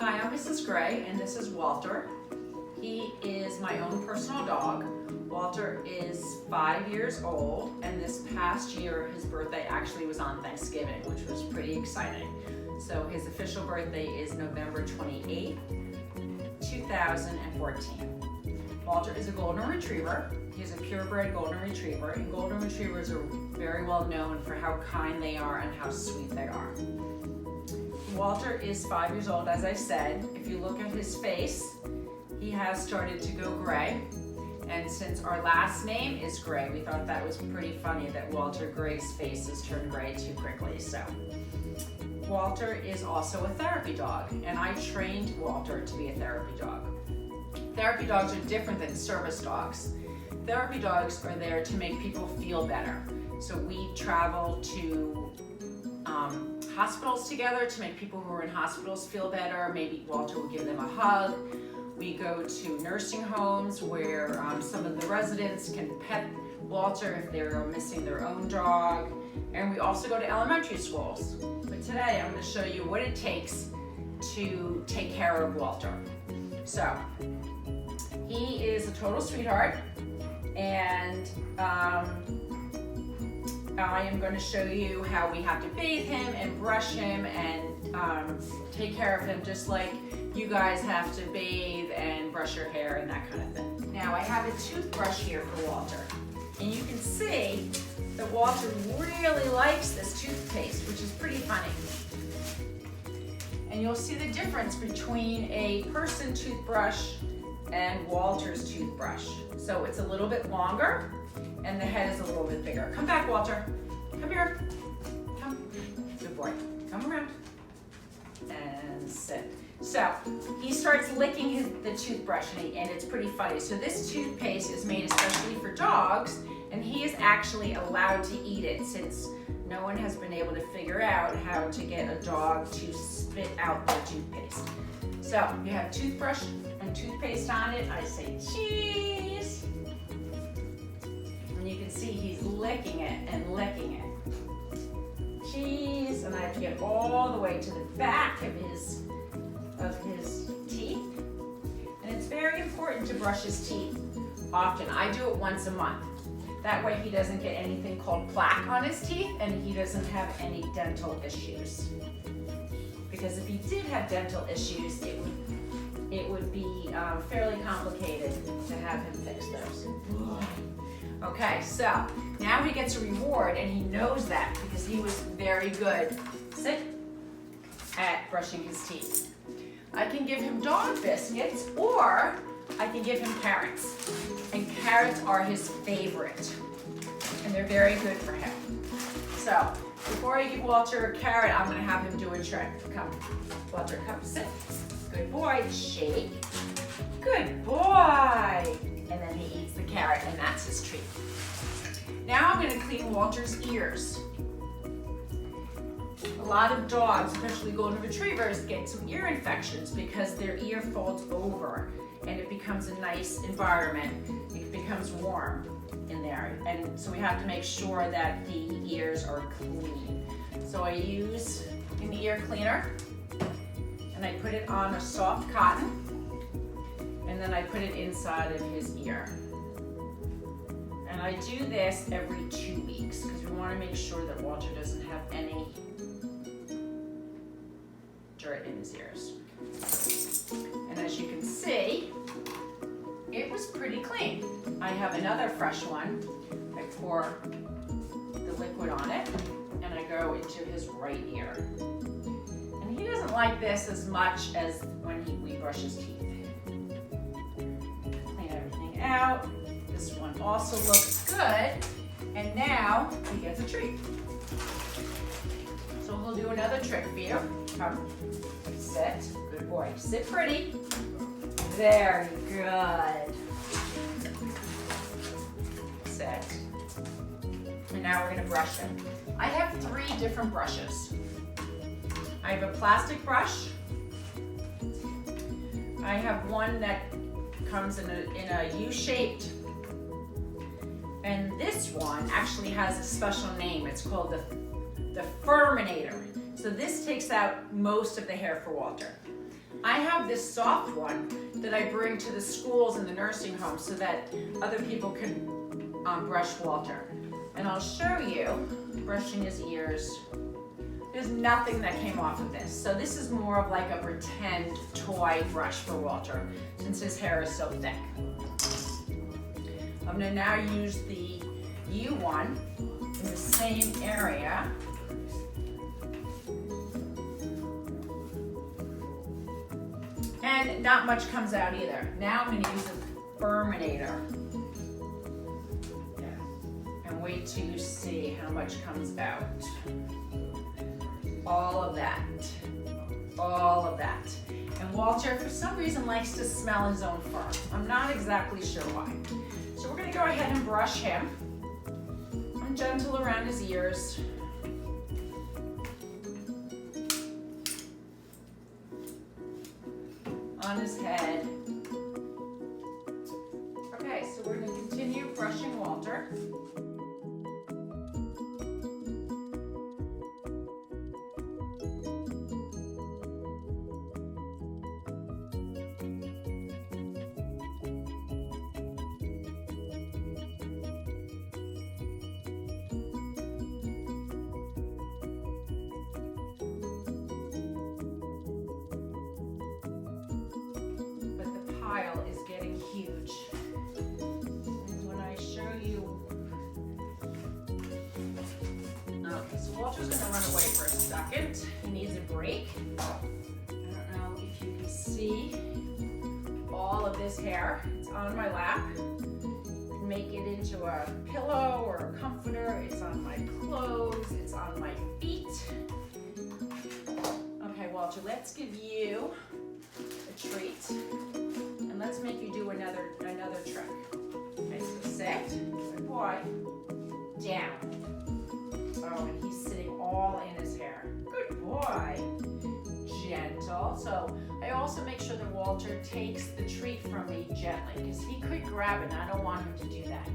Hi, I'm Mrs. Gray, and this is Walter. He is my own personal dog. Walter is 5 years old, and this past year his birthday actually was on Thanksgiving, which was pretty exciting. So his official birthday is November 28th, 2014. Walter is a golden retriever. He's a purebred golden retriever, and golden retrievers are very well known for how kind they are and how sweet they are. Walter is 5 years old, as I said. If you look at his face, he has started to go gray. And since our last name is Gray, we thought that was pretty funny that Walter Gray's face has turned gray too quickly. So Walter is also a therapy dog, and I trained Walter to be a therapy dog. Therapy dogs are different than service dogs. Therapy dogs are there to make people feel better. So we travel to hospitals together to make people who are in hospitals feel better. Maybe Walter will give them a hug. We go to nursing homes where some of the residents can pet Walter if they're missing their own dog. And we also go to elementary schools. But today I'm going to show you what it takes to take care of Walter. So he is a total sweetheart, and I am going to show you how we have to bathe him and brush him and take care of him just like you guys have to bathe and brush your hair and that kind of thing. Now I have a toothbrush here for Walter, and you can see that Walter really likes this toothpaste, which is pretty funny. And you'll see the difference between a person toothbrush and Walter's toothbrush. So it's a little bit longer and the head is a little bit bigger. Come back, Walter. Come here. Come. Good boy. Come around. And sit. So he starts licking the toothbrush, and it's pretty funny. So this toothpaste is made especially for dogs, and he is actually allowed to eat it since no one has been able to figure out how to get a dog to spit out their toothpaste. So you have toothbrush and toothpaste on it. I say cheese. And you can see he's licking it and licking it. Cheese, and I have to get all the way to the back of his teeth. And it's very important to brush his teeth often. I do it once a month. That way he doesn't get anything called plaque on his teeth, and he doesn't have any dental issues. Because if he did have dental issues, it would be fairly complicated to have him fix those. Okay, so now he gets a reward, and he knows that because he was very good at brushing his teeth. I can give him dog biscuits, or I can give him carrots. And carrots are his favorite, and they're very good for him. So before I give Walter a carrot, I'm going to have him do a trick. Come, Walter, come, sit. Good boy, shake. Good boy. And then he eats the carrot, and that's his treat. Now I'm going to clean Walter's ears. A lot of dogs, especially golden retrievers, get some ear infections because their ear folds over and it becomes a nice environment. It becomes warm in there, and so we have to make sure that the ears are clean. So I use an ear cleaner, and I put it on a soft cotton, and then I put it inside of his ear. And I do this every 2 weeks because we want to make sure that Walter doesn't have any dirt in his ears. And as you can see, it was pretty clean. I have another fresh one. I pour the liquid on it, and I go into his right ear. And he doesn't like this as much as when we brush his teeth. Clean everything out. This one also looks good, and now he gets a treat. So he'll do another trick for you. Come, sit, good boy. Sit pretty. Very good. Sit. And now we're gonna brush him. I have 3 different brushes. I have a plastic brush. I have one that comes in a U-shaped. And this one actually has a special name. It's called the Furminator. So this takes out most of the hair for Walter. I have this soft one that I bring to the schools and the nursing homes so that other people can brush Walter. And I'll show you, brushing his ears. There's nothing that came off of this. So this is more of like a pretend toy brush for Walter, since his hair is so thick. I'm gonna now use the U1 in the same area. And not much comes out either. Now I'm gonna use a Furminator. And wait till you see how much comes out. All of that. All of that. And Walter, for some reason, likes to smell his own fur. I'm not exactly sure why. So we're gonna go ahead and brush him. I'm gentle around his ears. On his head. Okay, so we're going to continue brushing Walter. Is getting huge. And when I show you, okay, so Walter's gonna run away for a second. He needs a break. I don't know if you can see all of this hair. It's on my lap. Make it into a pillow or a comforter. It's on my clothes. It's on my feet. Okay, Walter, let's give you a treat. And let's make you do another trick. Okay, so sit, good boy, down. Oh, and he's sitting all in his hair. Good boy. Gentle. So I also make sure that Walter takes the treat from me gently, because he could grab it and I don't want him to do that.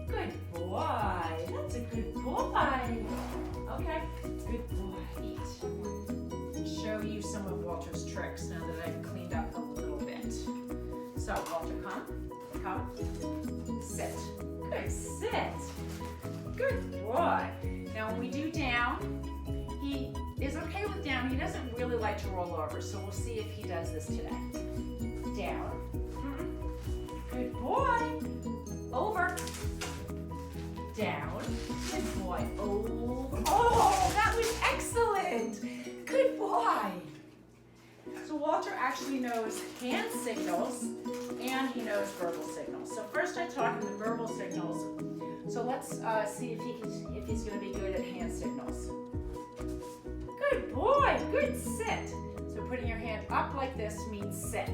Good boy. That's a good boy. Okay, good boy. Eat. Show you some of Walter's tricks now that I've cleaned up a little bit. So Walter, come, sit. Good, sit. Good boy. Now when we do down, he is okay with down. He doesn't really like to roll over, so we'll see if he does this today. Down. Good boy. Over. Down. Good boy. Over. Oh, that was excellent. Good boy. So Walter actually knows hand signals and he knows verbal signals. So first I taught him the verbal signals. So let's see if he's going to be good at hand signals. Good boy. Good sit. So putting your hand up like this means sit.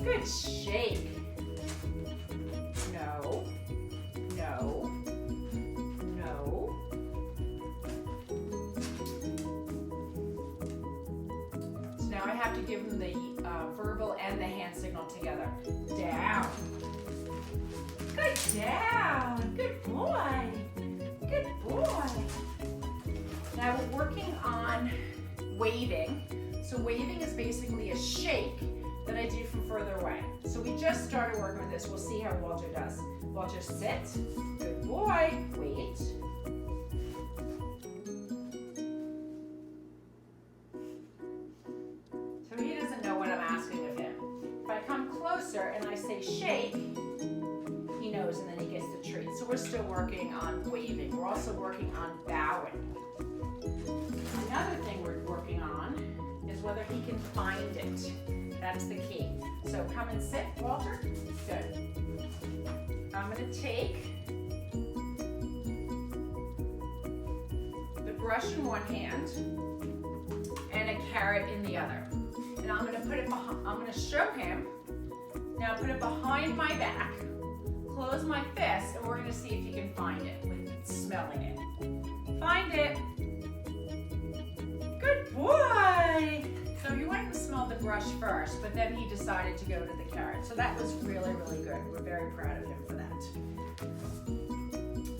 Good shake. No. No. No. Now I have to give him the verbal and the hand signal together. Down. Good down. Good boy. Good boy. Now we're working on waving. So waving is basically a shake that I do from further away. So we just started working with this. We'll see how Walter does. Walter, sit. Good boy. Wait. So he doesn't know what I'm asking of him. If I come closer and I say shake, he knows and then he gets the treat. So we're still working on waving. We're also working on bowing. Another thing we're working on is whether he can find it. That's the key. So come and sit, Walter. Good. I'm going to take the brush in one hand and a carrot in the other. And I'm going to put it behind, I'm going to show him. Now put it behind my back, close my fist, and we're going to see if he can find it with smelling it. Find it. Good boy. So he went and smelled the brush first, but then he decided to go to the carrot. So that was really, really good. We're very proud of him for that.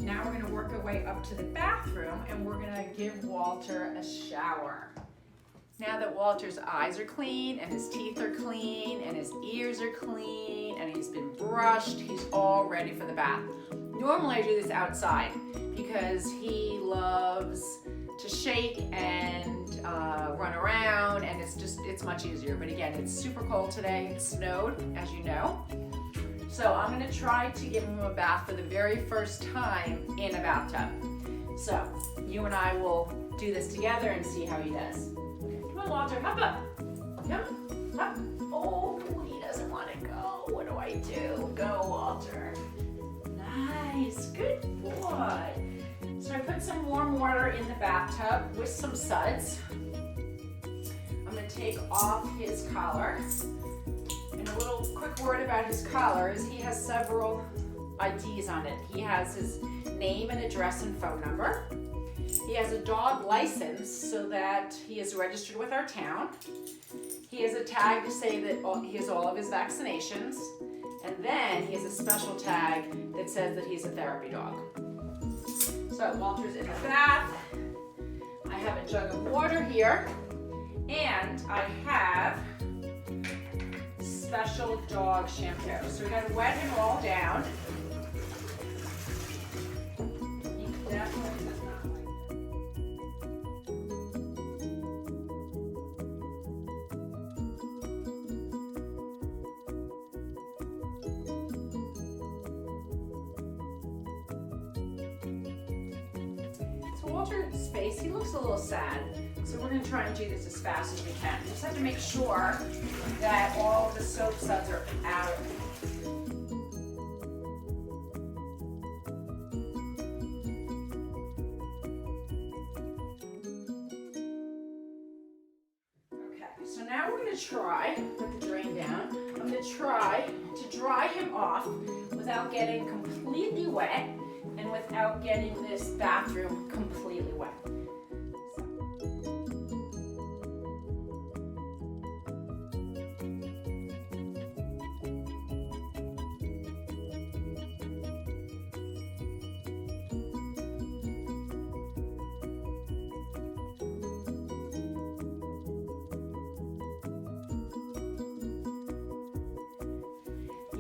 Now we're going to work our way up to the bathroom and we're going to give Walter a shower. Now that Walter's eyes are clean and his teeth are clean and his ears are clean and he's been brushed, he's all ready for the bath. Normally I do this outside because he loves to shake and run around, and it's much easier. But again, it's super cold today. It snowed, as you know. So I'm gonna try to give him a bath for the very first time in a bathtub. So you and I will do this together and see how he does. Okay, come on, Walter, hop up. Come, hop. Oh, he doesn't want to go. What do I do? Go, Walter. Nice, good boy. So I put some warm water in the bathtub with some suds. I'm going to take off his collar. And a little quick word about his collar is he has several IDs on it. He has his name and address and phone number. He has a dog license so that he is registered with our town. He has a tag to say that he has all of his vaccinations. And then he has a special tag that says that he's a therapy dog. So Walter's in the bath. I have a jug of water here, and I have special dog shampoo. So we gotta wet him all down. He definitely does not like Walter's face, he looks a little sad. So we're going to try and do this as fast as we can. We just have to make sure that all of the soap suds are out. Okay, so now we're going to try, put the drain down, I'm going to try to dry him off without getting completely wet and without getting this bathroom completely wet.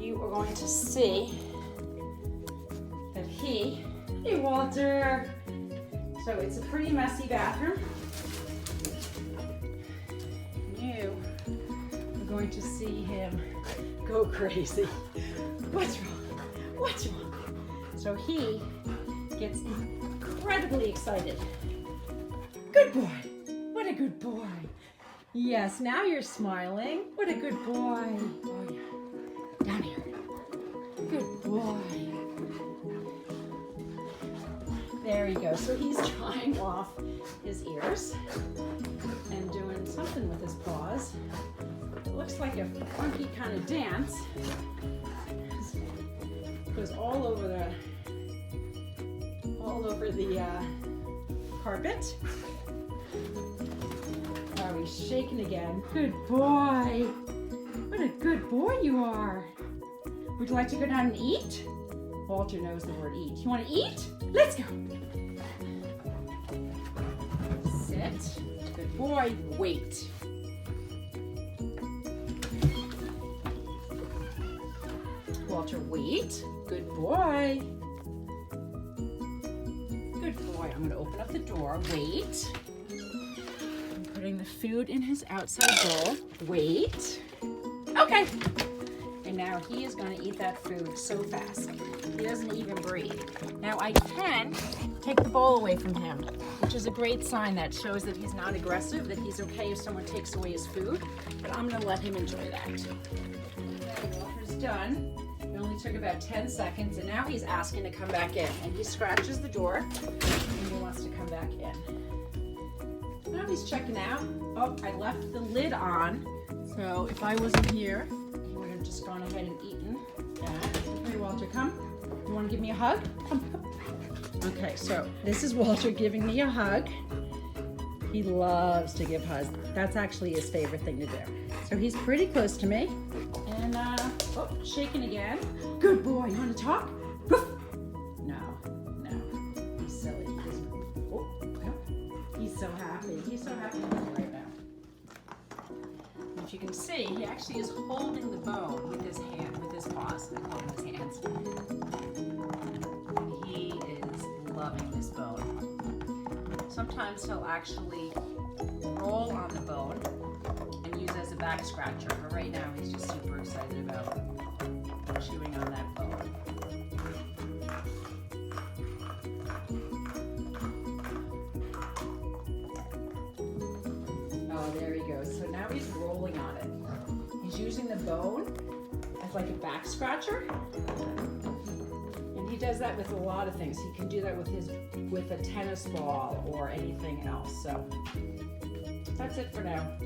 You are going to see that hey Walter, so it's a pretty messy bathroom. You are going to see him go crazy. What's wrong? What's wrong? So he gets incredibly excited. Good boy. What a good boy. Yes, now you're smiling. What a good boy. Oh yeah. Down here. Good boy. There you go. So he's drying off his ears and doing something with his paws. It looks like a funky kind of dance. It goes all over the carpet. Oh, he's shaking again. Good boy. What a good boy you are. Would you like to go down and eat? Walter knows the word eat. You want to eat? Let's go. Sit. Good boy. Wait. Walter, wait. Good boy. Good boy. I'm going to open up the door. Wait. I'm putting the food in his outside bowl. Wait. Okay. And now he is going to eat that food so fast. He doesn't even breathe. Now I can take the bowl away from him, which is a great sign that shows that he's not aggressive, that he's okay if someone takes away his food, but I'm going to let him enjoy that. Okay, Walter's done. It only took about 10 seconds, and now he's asking to come back in. And he scratches the door, and he wants to come back in. Now he's checking out. Oh, I left the lid on, so if I wasn't here, just gone ahead and eaten that. Hey, Walter, come. You want to give me a hug? Come. Okay, so this is Walter giving me a hug. He loves to give hugs. That's actually his favorite thing to do. So he's pretty close to me. And, oh, shaking again. Good boy. You want to talk? No. He's silly. Oh, he's so happy. He's so happy right now. can see, he actually is holding the bone with his hand, with his paws. I call them his hands. And he is loving this bone. Sometimes he'll actually roll on the bone and use it as a back scratcher. But right now he's just super excited about chewing on that bone. Oh, there he goes. So now he's rolling on it. He's using the bone as like a back scratcher. And he does that with a lot of things. He can do that with a tennis ball or anything else. So that's it for now.